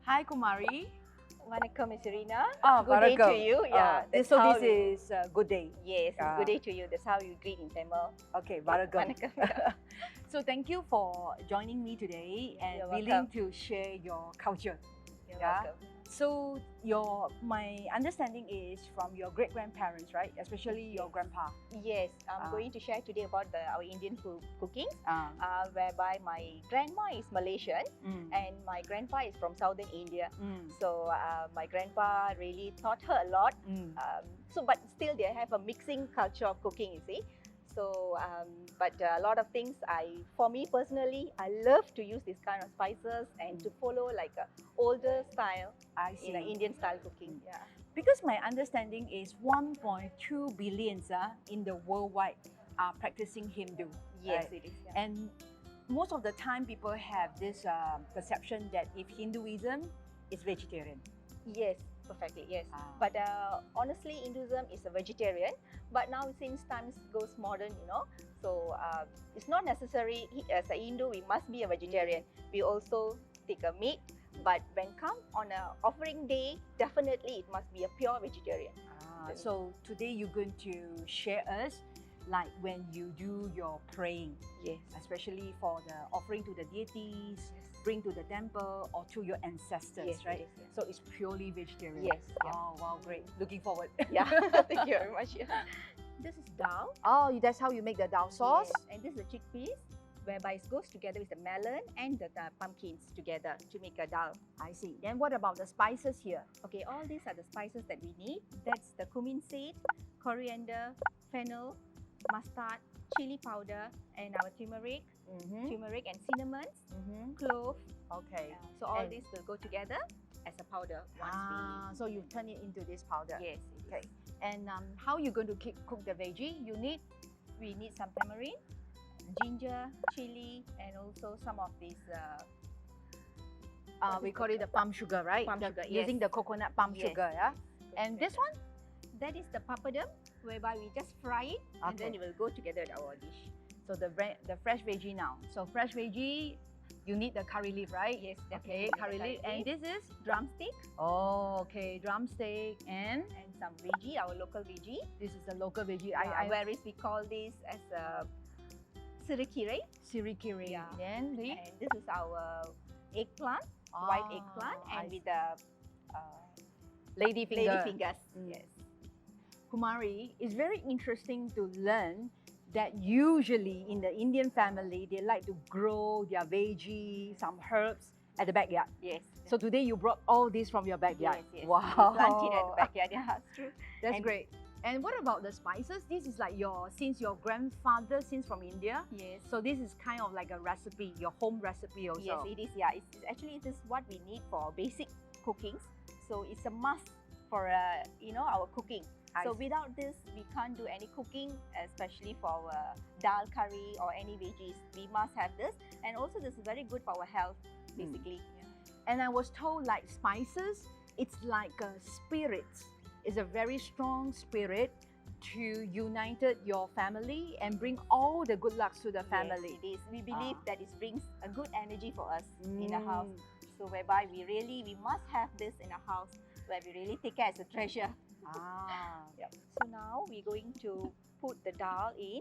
Hi, Kumari. Vanakkam, Miss Irina. Oh, Good day to vanakkam. you. Yeah. This is good day. Yes, it's good day to you. That's how you greet in Tamil. Okay, vanakkam. Vanakkam. Yeah. So thank you for joining me today and You're willing welcome. to share your culture. You're Yeah. welcome. So my understanding is from your great grandparents, right? Especially your grandpa. Yes, I'm going to share today about our Indian cooking, Ah. whereby my grandma is Malaysian and my grandpa is from southern India. So my grandpa really taught her a lot. But still they have a mixing culture of cooking, you see. So, but a lot of things for me personally, I love to use this kind of spices and to follow like a older style, in an Indian style cooking. Yeah. Because my understanding is 1.2 billion in the worldwide are practicing Hindu. Yes, right? it is. Yeah. And most of the time people have this perception that if Hinduism is vegetarian. Yes, perfectly, yes. Ah. But honestly, Hinduism is a vegetarian. But now since times goes modern, so it's not necessary as a Hindu, we must be a vegetarian. We also take a meat. But when come on a offering day, definitely it must be a pure vegetarian. So today you're going to share us like when you do your praying. Yes. Especially for the offering to the deities, bring to the temple or to your ancestors, yes, right? It is, yeah. So it's purely vegetarian. Yes. Yeah. Oh, wow, great. Looking forward. Yeah, thank you very much. Yeah. This is dal. Oh, that's how you make the dal sauce? Yes. And this is the chickpeas, whereby it goes together with the melon and the pumpkins together to make a dal. I see. Then what about the spices here? Okay, all these are the spices that we need. That's the cumin seed, coriander, fennel, mustard, chili powder, and our turmeric, turmeric and cinnamon, clove. Okay. So all these will go together as a powder. So you turn it into this powder. Yes. Okay. And how are you going to cook the veggie? We need some tamarind, ginger, chili, and also some of these. We call it the palm sugar, right? Palm sugar, Using yes. the coconut palm sugar, yeah? And this one? That is the papadum, whereby we just fry it and then it will go together with our dish. So the fresh veggie now. So fresh veggie, you need the curry leaf, right? Yes, okay, definitely. curry leaf. And this is? Drumstick. Oh, okay, drumstick and some veggie, our local veggie. This is the local veggie. Whereas we call this as a sirikire. Sirikire. Yeah. Then and this is our eggplant, white eggplant, and with the lady fingers. Yes. Kumari, it's very interesting to learn that usually in the Indian family, they like to grow their veggie, some herbs at the backyard. Yes. So today you brought all this from your backyard. Yes. Wow. We planted at the backyard. Yeah, that's true. That's great. And what about the spices? This is like since your grandfather, from India. Yes. So this is kind of like a recipe, your home recipe also. Yes, it is. Yeah, it is what we need for basic cookings. So it's a must for our cooking. So without this, we can't do any cooking, especially for our dal curry or any veggies. We must have this, and also this is very good for our health, basically. And I was told like spices, it's like a spirit. It's a very strong spirit to unite your family and bring all the good lucks to the family. Yes, it is. We believe that it brings a good energy for us in the house. So whereby we must have this in a house where we really take care as a treasure. Yep. So now we're going to put the dal in.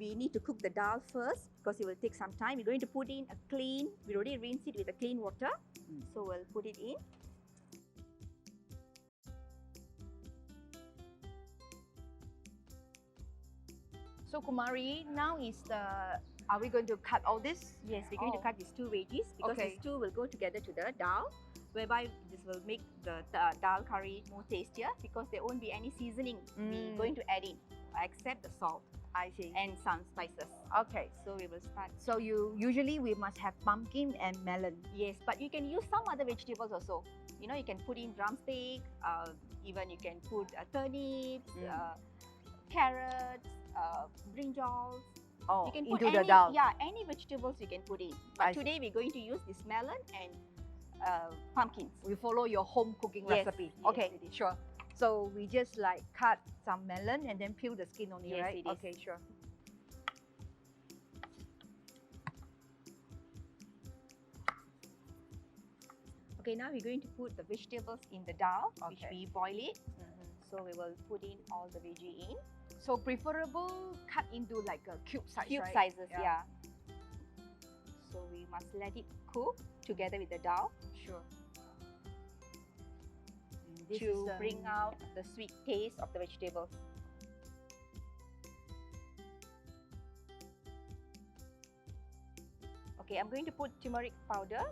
We need to cook the dal first because it will take some time. We're going to put in we already rinsed it with a clean water. So we'll put it in. So Kumari, now are we going to cut all this? Yes, we're going to cut these two veggies because these two will go together to the dal, whereby this will make the dal curry more tastier because there won't be any seasoning we're going to add in except the salt. I see. And some spices. Okay. So we will start. So usually we must have pumpkin and melon. Yes, but you can use some other vegetables also. You can put in drumstick, even you can put turnips, carrots, brinjals. You can put the dal. Yeah, any vegetables you can put in. But today we're going to use this melon and pumpkins. We follow your home cooking recipe. Yes, okay, sure. So we just like cut some melon and then peel the skin only, yes, right? It is. Okay, sure. Okay, now we're going to put the vegetables in the dal, which Okay. we boil it. So we will put in all the veggie in. So preferable cut into like a cube size, Cube right? sizes, yeah. So we must let it cook together with the dal Sure. This to is, bring out the sweet taste of the vegetables. Okay, I'm going to put turmeric powder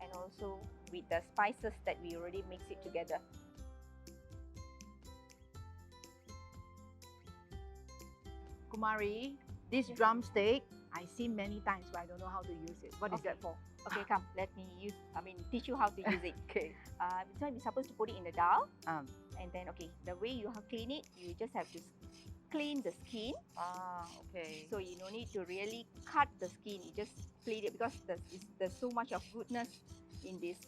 and also with the spices that we already mix it together. Kumari, this drumstick I've seen many times, but I don't know how to use it. What is Okay. that for? Okay, come, let me teach you how to use it. Okay. So we're supposed to put it in the dal, Um. and then the way you clean it, you just have to clean the skin. Okay. So you no need to really cut the skin. You just clean it because there's so much of goodness in this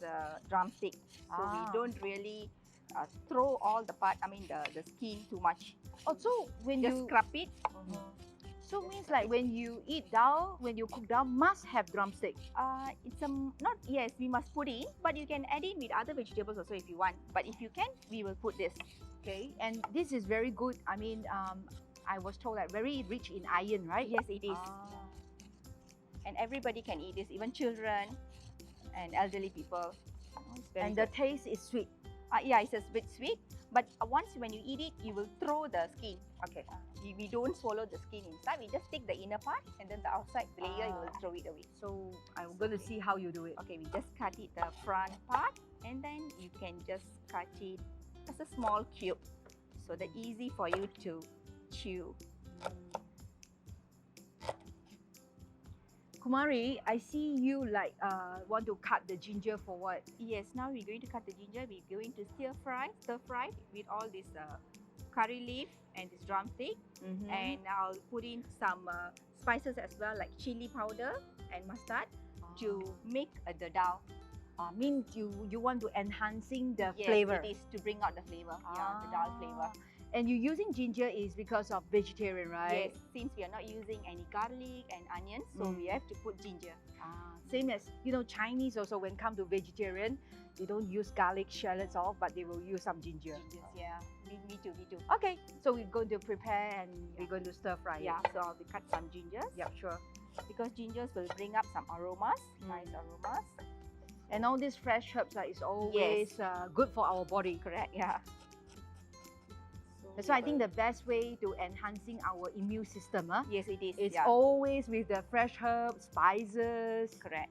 drumstick. So we don't really throw all the the skin too much. Oh, so when Just you scrub it. so means like when you eat dal, when you cook dal, must have drumstick. It's not, yes, we must put in, but you can add in with other vegetables also if you want. But if you can, we will put this. Okay, and this is very good. I mean, I was told that very rich in iron, right? Yes, it is. And everybody can eat this, even children and elderly people. It's very And the good. taste is sweet. Yeah, it's a bit sweet, but once when you eat it, you will throw the skin. Okay. We don't swallow the skin inside. We just take the inner part, and then the outside layer, you will throw it away. So I'm going to see how you do it. Okay, we just cut it the front part, and then you can just cut it as a small cube, so that easy for you to chew. Kumari, I see you like want to cut the ginger for what? Yes, now we're going to cut the ginger. We're going to stir fry with all this curry leaf and this drumstick. And I'll put in some spices as well, like chili powder and mustard to make the dal. Means you want to enhancing the Yes, flavor. it is to bring out the flavor, yeah, the dal flavor. And you using ginger is because of vegetarian, right? Yes, since we are not using any garlic and onions, so we have to put ginger. Same as, you know, Chinese also when come to vegetarian, they don't use garlic, shallots all, but they will use some ginger. Gingers, yeah. Me too. Okay, so we're going to prepare and we're going to stir fry Yeah, it. so I'll cut some gingers. Yep, sure. Because gingers will bring up some aromas, nice aromas. And all these fresh herbs is always good for our body. Correct, yeah. That's why I think the best way to enhancing our immune system yes, it is. is always with the fresh herbs, spices. Correct.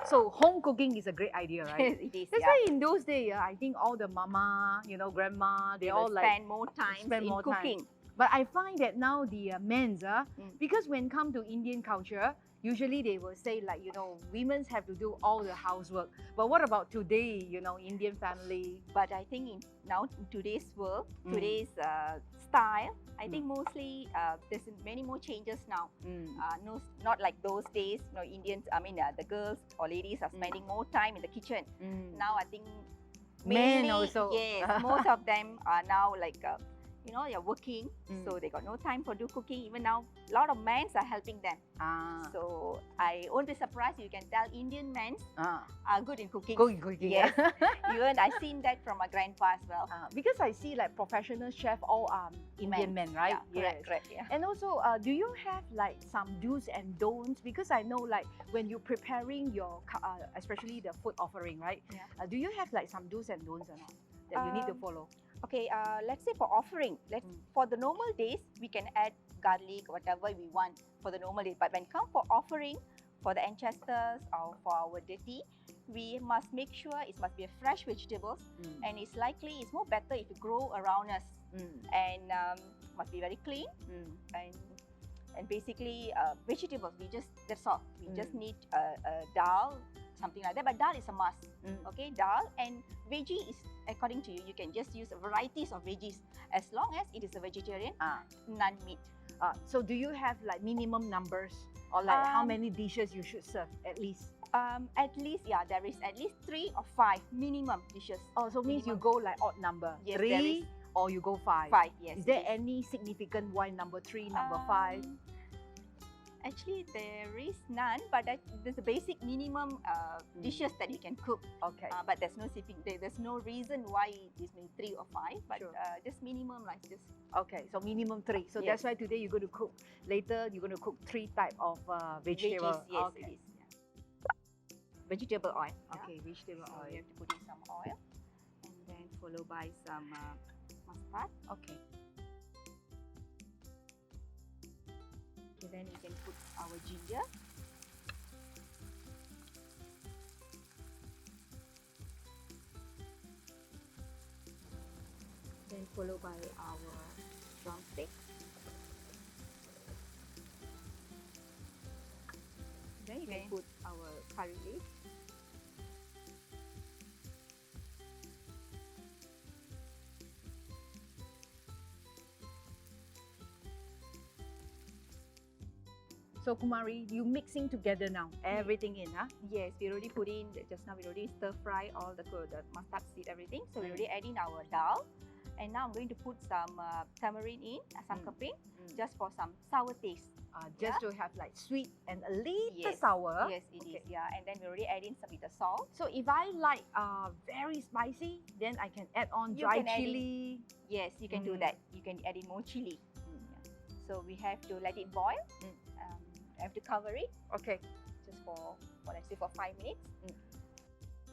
So home cooking is a great idea, Yes, right? it is. That's why in those days, I think all the mama, grandma, they all will like spend more time spend in more time. cooking. But I find that now the men's, because when come to Indian culture, usually they will say like, women have to do all the housework. But what about today, Indian family? But I think in today's world, today's style, I think mostly there's many more changes now. No, not like those days. Indians, the girls or ladies are spending more time in the kitchen. Now I think Men mainly, also. yes, most of them are now like they're working, so they got no time for do cooking. Even now, a lot of men are helping them. So I won't be surprised. You can tell Indian men are good in cooking. Good cooking. Yes, even I seen that from my grandpa as well. Because I see like professional chef all Indian men, right? Yeah, correct. Yeah. And also, do you have like some do's and don'ts? Because I know like when you're preparing your, especially the food offering, right? Yeah. Do you have like some do's and don'ts or not that you need to follow? Okay, let's say for offering, for the normal days, we can add garlic, whatever we want for the normal day. But when come for offering, for the ancestors or for our deity, we must make sure it must be a fresh vegetables, and it's more better if it grow around us, and must be very clean, and basically vegetables. That's all. We just need a dal, something like that. But dal is a must. Okay, dal and veggie is according to you. You can just use varieties of veggies as long as it is a vegetarian, non-meat. So do you have like minimum numbers or like how many dishes you should serve at least? At least, there is at least 3 or 5 minimum dishes. Oh, so means you go like odd number, Yes, there 3 or you go 5? 5, yes. Is there any significant why number 3, number 5? Actually, there is none, but there's a basic minimum dishes that you can cook. Okay. But there's no sipping. There's no reason why it's maybe 3 or 5, but Sure. just minimum, like just. Okay, so minimum 3. So Yes. that's why today you're going to cook. Later you're going to cook 3 type of vegetable. Veggies, yes, Okay. it is. Yeah. Vegetable oil. Yeah. Okay, vegetable So oil. you have to put in some oil, and then followed by some mustard. Okay. Okay, then we can put our ginger. Then followed by our drumstick. Then you can put our curry leaf. So Kumari, you mixing together now, everything in, huh? Yes, we already put in, just now we already stir fry all the mustard seed, everything. So we already add in our dal. And now I'm going to put some tamarind in, some kaping, just for some sour taste. Just to have like sweet and a little Yes. sour. Yes, it is. Yeah, and then we already add in some bit of salt. So if I like very spicy, then I can add on You dry can add in- chili. Yes, you can do Mm. that. You can add in more chili. Yeah. So we have to let it boil. I have to cover it Okay. just for, let's say, for 5 minutes.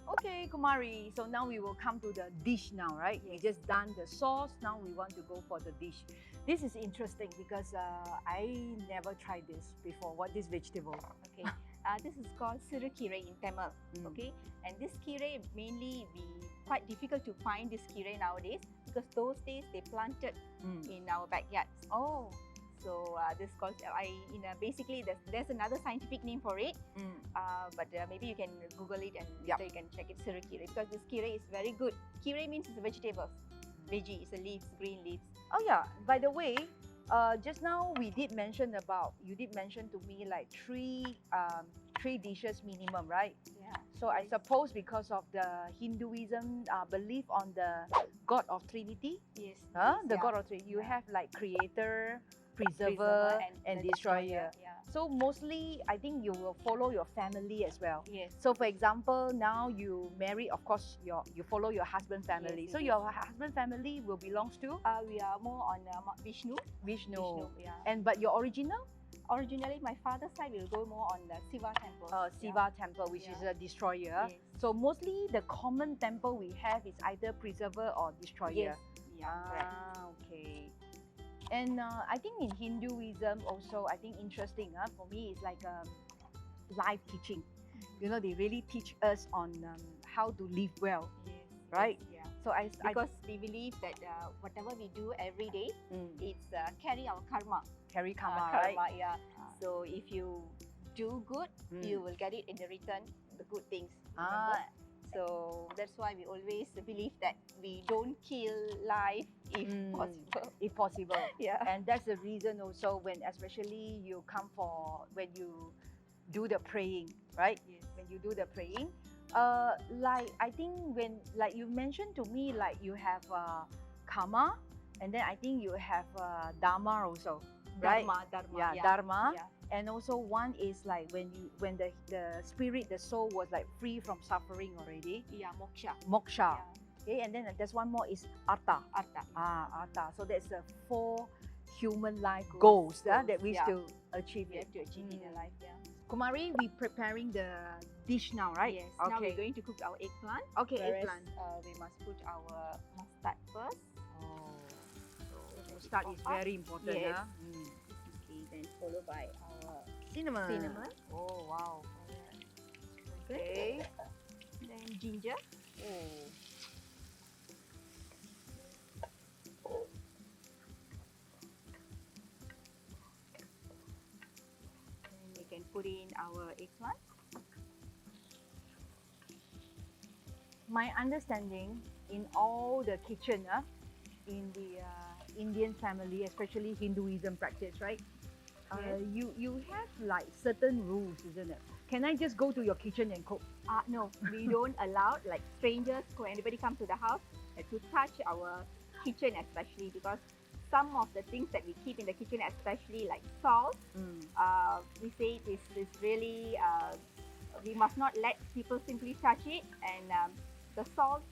Okay, Kumari. So now we will come to the dish now, right? We Yes. just done the sauce. Now we want to go for the dish. This is interesting because I never tried this before. What is vegetable? Okay. This is called sirukire in Tamil. Mm. Okay. And this kire mainly be quite difficult to find this kire nowadays because those days they planted in our backyards. Oh. So this called basically there's another scientific name for it. But maybe you can Google it and Yup. later you can check it sirukire because this kire is very good. Kire means it's a vegetable. Veggie is a leaves, green leaves. Oh yeah. By the way, just now you did mention to me like three dishes minimum, right? Yeah. So I suppose because of the Hinduism belief on the God of Trinity, Yes. the God of Trinity, you have like creator, preserver, and the destroyer. Yeah. So mostly, I think you will follow your family as well. Yes. So for example, now you marry, of course, you follow your husband family. Yes, So it your husband family will belongs to We are more on Vishnu. Vishnu. Yeah. But your original Originally, my father's side will go more on the Siva temple. Siva temple, which is Yeah. a destroyer. Yes. So mostly the common temple we have is either preserver or destroyer. Yes. Yeah. Correct. Okay. And I think in Hinduism also, I think interesting for me is like life teaching. You know, they really teach us on how to live well, Yes. right? Yes, yeah. So Because we believe that whatever we do every day, it's carry our karma. carry karma, right? Yeah. So if you do good, you will get it in the return, the good things. Remember? So that's why we always believe that we don't kill life if possible. If possible. Yeah. And that's the reason also especially you come when you do the praying, right? Yes. When you do the praying, like I think when like you mentioned to me like you have karma, and then I think you have dharma also, right? Dharma. Yeah, Yeah. dharma. Yeah. And also one is like when the spirit, the soul was like free from suffering already, Yeah. Moksha. moksha. Yeah. Okay, and then there's one more is artha. Artha. Artha. So that's the 4 human life Goals, goals that we yeah. still achieve We it. have to achieve in the life. Yeah. Kumari, we preparing the dish now, right? Yes. Okay. Now we're going to cook our eggplant. Okay, Whereas, eggplant. we must put our mustard first. Oh, So mustard is very important. Yes. Huh? Okay, then followed by our Cinnamon. cinnamon. Oh, wow. Good. Okay. Then ginger. Oh. Then we can put in our eggplant. My understanding in all the kitchen, in the Indian family, especially Hinduism practice, right? Yes. You have like certain rules, isn't it? Can I just go to your kitchen and cook? No, we don't allow like strangers or anybody come to the house to touch our kitchen, especially because some of the things that we keep in the kitchen, especially like salt. We say this is really, we must not let people simply touch it, and the salt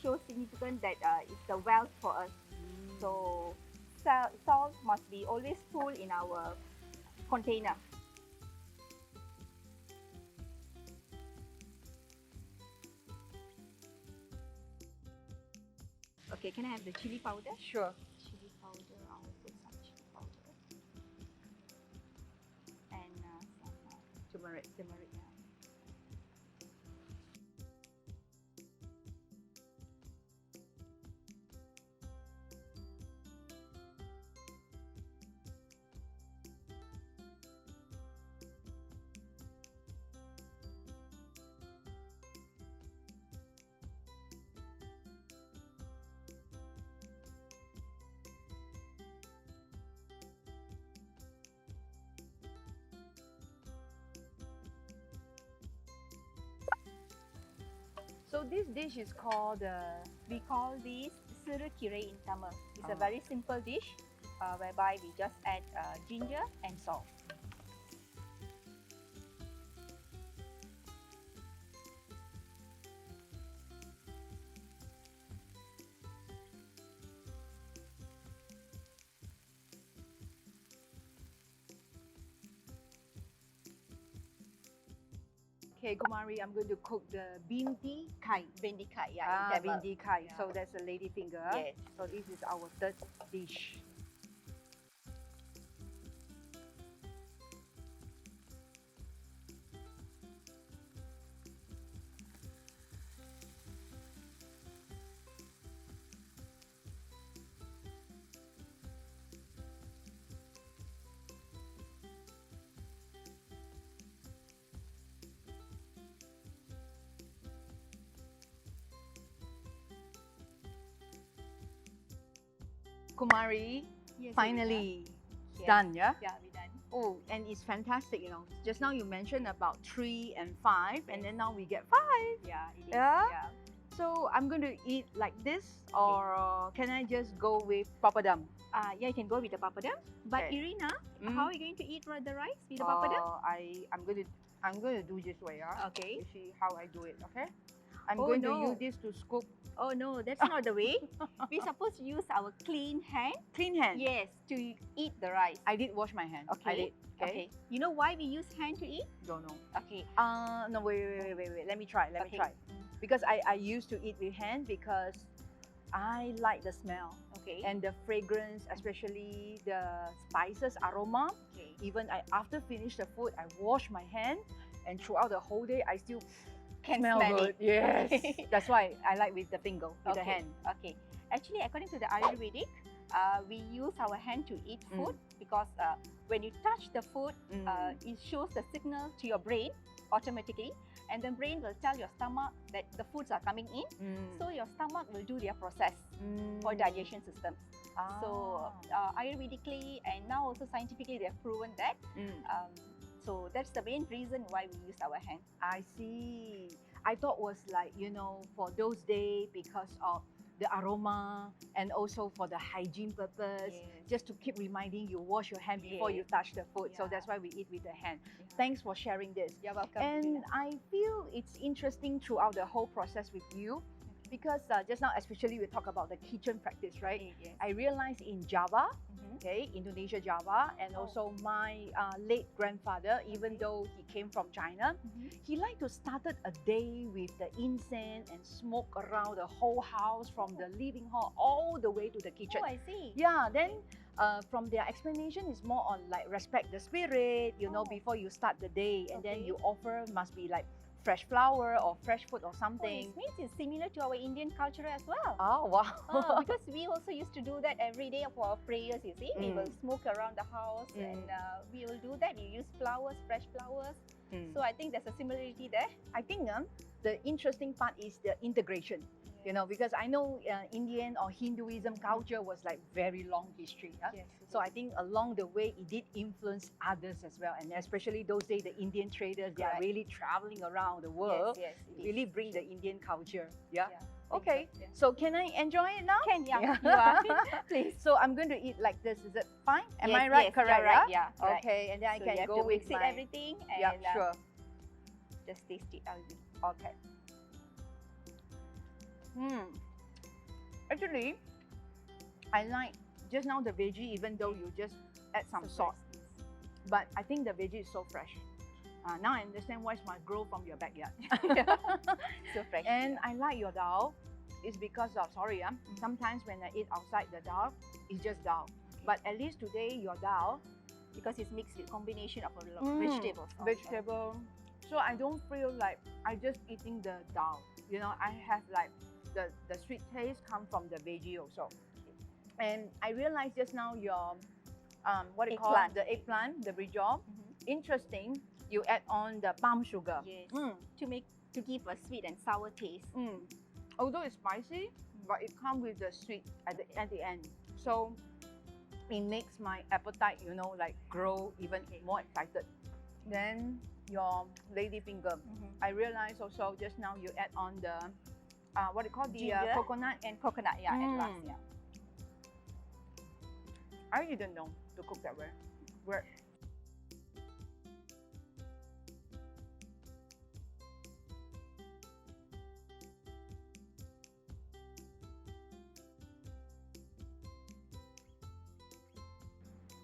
shows significant that it's the wealth for us. So salt must be always full in our container. Okay, can I have the chili powder? Sure. Chili powder, I'll put some chili powder. And some Turmeric. turmeric. Yeah. So this dish is called We call this sirih kira in Tamil. It's a Oh. very simple dish whereby we just add ginger and salt. Okay, Kumari, I'm going to cook the bindi kai. Bindi kai, yeah, in Tamil. Bindi kai. Yeah. So that's a lady finger. Yes. So this is our third dish. Kumari, Yes, finally, it's Yes. done, yeah? Yeah, we done. Oh, and it's fantastic, you know. Just now you mentioned about 3 and 5, and then now we get 5. Yeah, it is. Yeah? So I'm going to eat like this, or can I just go with papadam? Yeah, you can go with the papadam. But Okay. Irina, Mm. how are you going to eat the rice with the papadam? I'm going to do this way, yeah. Okay. You see how I do it, okay? I'm Oh, going to no. use this to scoop. Oh no, that's not the way. We're supposed to use our clean hand. Clean hand. Yes, to eat the rice. I did wash my hand. I Okay. did. Okay. You know why we use hand to eat? Don't know. Okay. No, wait. Let me try. Let me Okay. try. Because I used to eat with hand because I like the smell Okay. and the fragrance, especially the spices, aroma. Okay. Even after finish the food, I wash my hand, and throughout the whole day, I still Can smell good. it. Yes. Okay. That's why I like with the finger, with the hand. Okay. Actually, according to the Ayurvedic, we use our hand to eat food because when you touch the food, it shows the signal to your brain automatically, and the brain will tell your stomach that the foods are coming in. So your stomach will do their process for digestion systems. So Ayurvedically and now also scientifically, they have proven that. So that's the main reason why we use our hand. I see. I thought was like, for those days because of the aroma and also for the hygiene purpose, just to keep reminding you wash your hand before you touch the food. So Yeah. that's why we eat with the hand. Yeah. Thanks for sharing this. You're welcome. And I feel it's interesting throughout the whole process with you because just now especially we talk about the kitchen practice, right? Yes. I realized in Java, Mhm. okay, Indonesia Java, and also my late grandfather, even though he came from China, Mhm. he liked to started a day with the incense and smoke around the whole house from the living hall all the way to the kitchen. Oh, I see. Yeah, then from their explanation is more on like respect the spirit, Oh. before you start the day, and then Okay. you offer must be like fresh flower or fresh food or Oh, something. it means it's similar to our Indian culture as well. Oh wow! Because we also used to do that every day for our prayers, you see. We will smoke around the house and we will do that. You use flowers, fresh flowers. So I think there's a similarity there. I think the interesting part is the integration. You know, because I know Indian or Hinduism culture was like very long history. Yeah? Yes. So I think along the way, it did influence others as well. And especially those days, the Indian traders, they are Correct. really traveling around the world. Yes, it Really is. bring the Indian culture. Yeah. Yeah. Okay. Yeah. So can I enjoy it now? Can, yeah, Yeah. you are. Please. So I'm going to eat like this. Is it fine? Am Yes, I right? yes, Correct. you're right, Yeah. yeah, correct. Okay. And then I So can you have go to with mix it my. everything and Yeah. Sure. just taste it, Alvin. Okay. Actually, I like just now the veggie, even though you just add some salt. But I think the veggie is so fresh. Now I understand why it might grow from your backyard. So fresh. And I like your dal. It's because of, sorry, sometimes when I eat outside the dal, it's just dal. But at least today, your dal, because it's mixed with combination of a lot of vegetables. also. vegetable. So I don't feel like I just eating the dal. You know, I have like the sweet taste come from the veggie also. And I realized just now your what do you call Eggplant. the eggplant, the brinjal. Interesting. You add on the palm sugar. Yes. To give a sweet and sour taste. Although it's spicy, but it comes with the sweet at the end. So it makes my appetite, you know, like grow even more excited. Then your lady finger. I realized also just now you add on the what do you call the Ginger coconut. and coconut, yeah, at last, yeah. I didn't know to cook that way.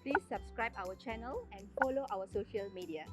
Please subscribe our channel and follow our social media.